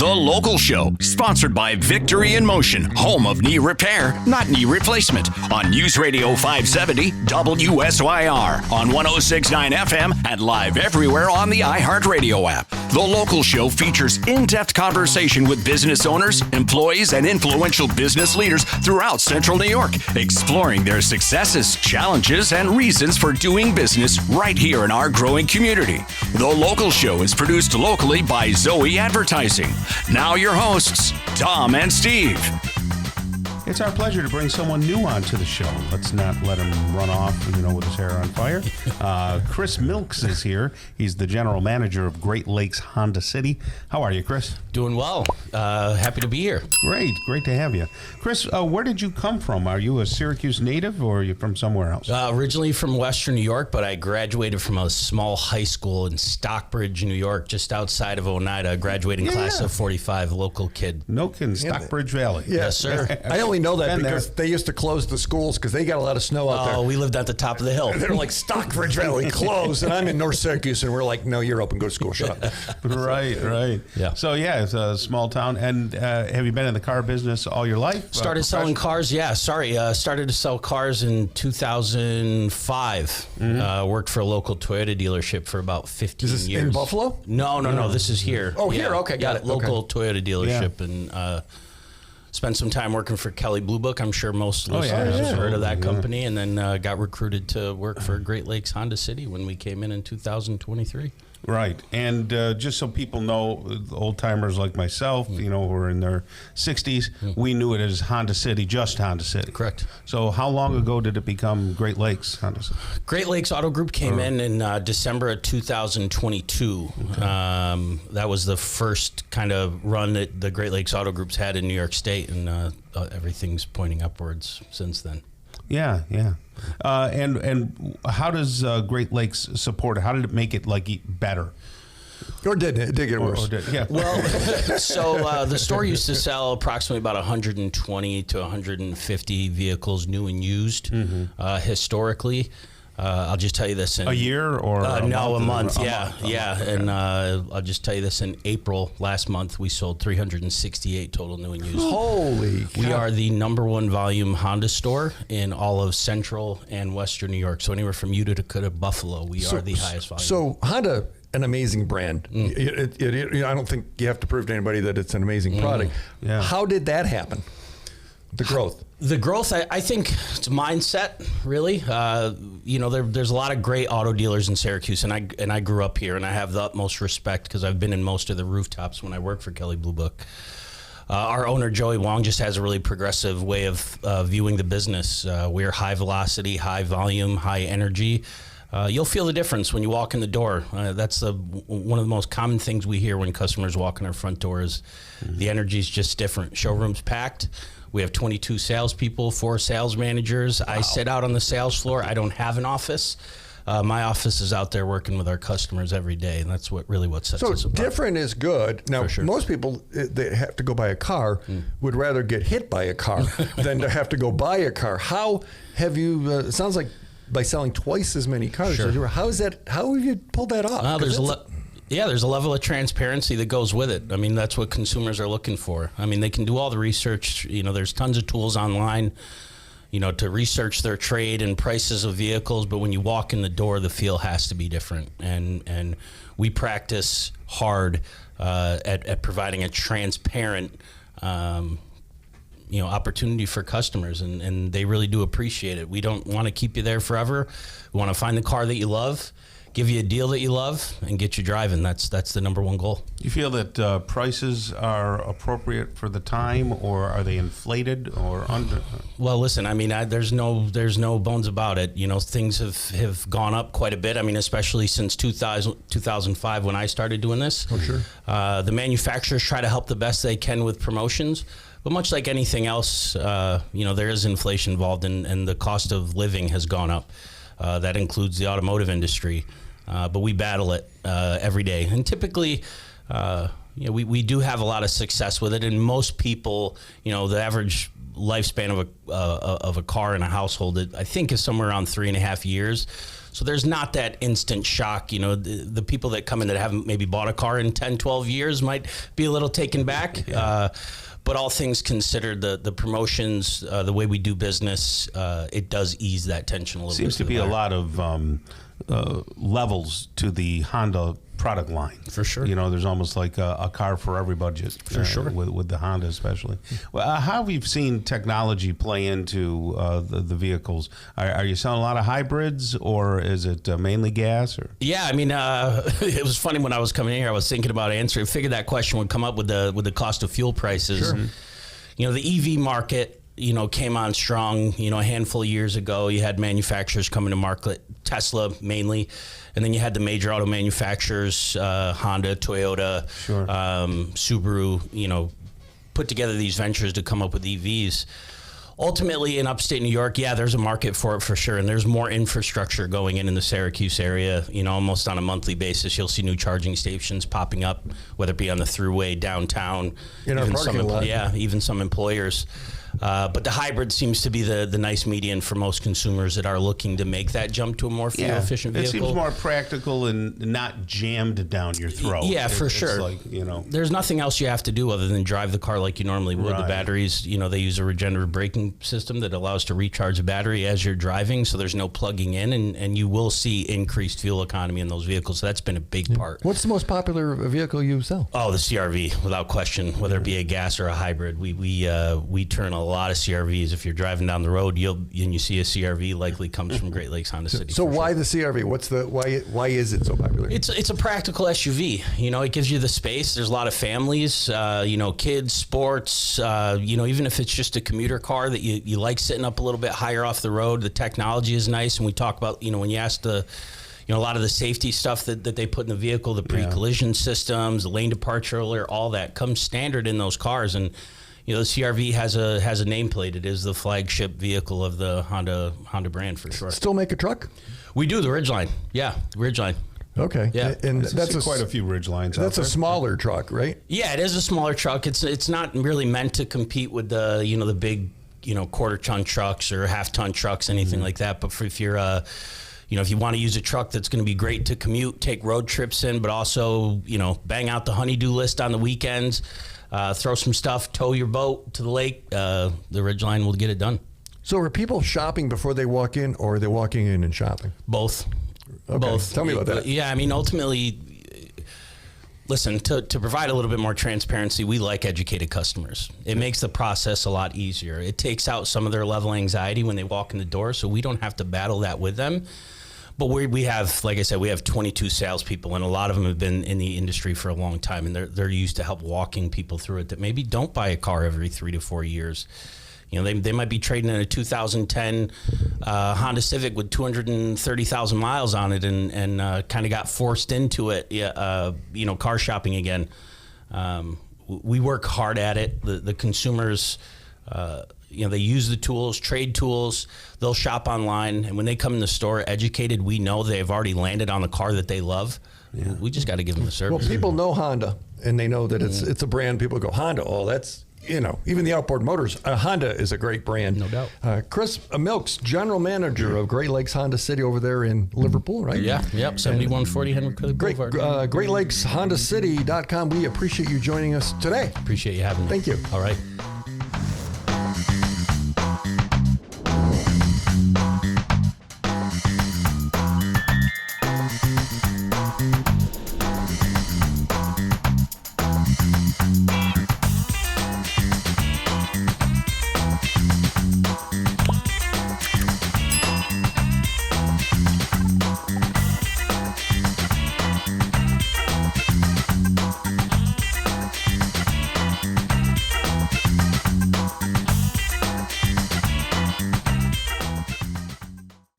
The Local Show, sponsored by Victory in Motion, home of knee repair, not knee replacement, on News Radio 570 WSYR, on 106.9 FM, and live everywhere on the iHeartRadio app. The Local Show features in-depth conversation with business owners, employees, and influential business leaders throughout Central New York, exploring their successes, challenges, and reasons for doing business right here in our growing community. The Local Show is produced locally by Zoe Advertising. Now your hosts, Tom and Steve. It's our pleasure to bring someone new onto the show. Let's not let him run off, with his hair on fire. Chris Milks is here. He's the general manager of Great Lakes Honda City. How are you, Chris? Doing well. Happy to be here. Great to have you. Chris, where did you come from? Are you a Syracuse native or are you from somewhere else? Originally from Western New York, but I graduated from a small high school in Stockbridge, New York, just outside of Oneida, graduating class of 45, local kid. No kidding, Stockbridge Valley. Yes, sir. I only know that because they used to close the schools because they got a lot of snow out there. Oh, we lived at the top of the hill. They're like, Stockbridge Valley closed, and I'm in North Syracuse, and we're like, no, you're open, go to school, shut up. Right. Yeah. So, it's a small town. And have you been in the car business all your life? Started selling cars, started to sell cars in 2005. Worked for a local Toyota dealership for about 15 years. Is this years. in Buffalo? No, this is here. Oh, here, okay, got it. Local Toyota dealership, and spent some time working for Kelley Blue Book. I'm sure most listeners have heard of that company, and then got recruited to work for Great Lakes Honda City when we came in 2023. Right. And just so people know, old timers like myself, who are in their 60s, we knew it as Honda City, just Honda City. Correct. So how long ago did it become Great Lakes Honda City? Great Lakes Auto Group came in December of 2022. Okay. That was the first kind of run that the Great Lakes Auto Groups had in New York State, and everything's pointing upwards since then. Yeah. And how does Great Lakes support it? How did it make it better? Or did it get worse? Well, so the store used to sell approximately about 120 to 150 vehicles, new and used, historically. I'll just tell you this in a year or a month. And I'll just tell you this: in April last month, we sold 368 total new and used. Holy cow. We are the #1 volume Honda store in all of Central and Western New York. So anywhere from Utica to Buffalo, we are the highest volume. So Honda, an amazing brand. I don't think you have to prove to anybody that it's an amazing product. Yeah. How did that happen? The growth. The growth, I think it's mindset, really. There's a lot of great auto dealers in Syracuse, and I grew up here, and I have the utmost respect because I've been in most of the rooftops when I worked for Kelley Blue Book. Our owner, Joey Wong, just has a really progressive way of viewing the business. We're high velocity, high volume, high energy. You'll feel the difference when you walk in the door. That's one of the most common things we hear when customers walk in our front doors. The energy is just different. Showroom's packed. We have 22 salespeople, 4 sales managers. Wow. I sit out on the sales floor. I don't have an office. My office is out there working with our customers every day, and that's what sets us apart. So different is good. Now, sure. Most people that have to go buy a car would rather get hit by a car than to have to go buy a car. How have you? It sounds like by selling twice as many cars. Sure. How is that? How have you pulled that off? There's a level of transparency that goes with it. I mean, that's what consumers are looking for. I mean, they can do all the research. There's tons of tools online, to research their trade and prices of vehicles. But when you walk in the door, the feel has to be different. And we practice hard at providing a transparent opportunity for customers, and they really do appreciate it. We don't want to keep you there forever. We want to find the car that you love, give you a deal that you love, and get you driving. That's the #1 goal. You feel that prices are appropriate for the time, or are they inflated or under? Well, listen, I mean, there's no bones about it. Things have gone up quite a bit. I mean, especially since 2005 when I started doing this. Oh, sure. The manufacturers try to help the best they can with promotions. But much like anything else, there is inflation involved, and the cost of living has gone up. That includes the automotive industry. But we battle it every day. And typically, we do have a lot of success with it. And most people, the average lifespan of a car in a household, I think, is somewhere around 3.5 years. So there's not that instant shock. You know, the people that come in that haven't maybe bought a car in 10, 12 years might be a little taken back. But all things considered, the promotions, the way we do business, it does ease that tension a little bit. Seems to be a lot of levels to the Honda product line. For sure. You know, there's almost like a car for every budget. For sure. With the Honda especially. Well, how have you seen technology play into the vehicles? Are you selling a lot of hybrids, or is it mainly gas? Or? Yeah, I mean, it was funny when I was coming here. I was thinking about answering. I figured that question would come up with the cost of fuel prices. Sure. You know, the EV market, you know, came on strong, you know, a handful of years ago. You had manufacturers coming to market, Tesla mainly, and then you had the major auto manufacturers, Honda, Toyota, Sure. Subaru, you know, put together these ventures to come up with EVs. Ultimately, in upstate New York, yeah, there's a market for it for sure, and there's more infrastructure going in the Syracuse area. You know, almost on a monthly basis, you'll see new charging stations popping up, whether it be on the thruway, downtown, In our even parking lot. yeah, even some employers. But the hybrid seems to be the nice median for most consumers that are looking to make that jump to a more fuel-efficient It vehicle. seems more practical and not jammed down your throat. Yeah, for It's sure. like, you know. There's nothing else you have to do other than drive the car like you normally would. Right. The batteries, you know, they use a regenerative braking system that allows to recharge the battery as you're driving, so there's no plugging in, and you will see increased fuel economy in those vehicles. So that's been a big part. What's the most popular vehicle you sell? Oh, the CRV, without question, whether it be a gas or a hybrid. We turn a lot of CRVs. If you're driving down the road, and you see a CRV, likely comes from Great Lakes Honda City. So why the CRV? Why is it so popular? It's a practical SUV. You know, it gives you the space. There's a lot of families, you know, kids, sports, you know, even if it's just a commuter car that you like sitting up a little bit higher off the road, the technology is nice. And we talk about, you know, when you ask you know, a lot of the safety stuff that they put in the vehicle, the pre-collision systems, the lane departure alert, all that comes standard in those cars. And, you know, the CRV has a nameplate. It is the flagship vehicle of the Honda brand for sure. Still make a truck? We do the Ridgeline. Yeah, the Ridgeline. Okay. Yeah. And I that's see quite a few Ridgelines. That's out a there. smaller truck, right? Yeah, it is a smaller truck. It's not really meant to compete with the, you know, the big, you know, quarter-ton trucks or half-ton trucks, anything like that. But if you're you know, if you want to use a truck that's going to be great to commute, take road trips in, but also, you know, bang out the honey-do list on the weekends, throw some stuff, tow your boat to the lake, the Ridgeline will get it done. So are people shopping before they walk in, or are they walking in and shopping? Both. Okay. Both. Tell me about that. Yeah, I mean, ultimately, listen, to provide a little bit more transparency, we like educated customers. It makes the process a lot easier. It takes out some of their level of anxiety when they walk in the door, so we don't have to battle that with them. But we have, like I said, we have 22 salespeople, and a lot of them have been in the industry for a long time, and they're used to help walking people through it that maybe don't buy a car every 3 to 4 years. You know, they might be trading in a 2010 Honda Civic with 230,000 miles on it, and kind of got forced into it. You know, car shopping again. We work hard at it. The consumers. You know, they use the tools, trade tools, they'll shop online, and when they come in the store educated, we know they've already landed on the car that they love. Yeah. We just got to give them the service. Well, people know Honda, and they know that it's a brand. People go, Honda, oh, that's, you know, even the outboard motors, Honda is a great brand. No doubt. Chris Milks, General Manager of Great Lakes Honda City over there in Liverpool, right? Yeah, yep, 7140 Henry Clay Boulevard. Great Lakes Honda City.com. We appreciate you joining us today. Appreciate you having me. Thank you. All right.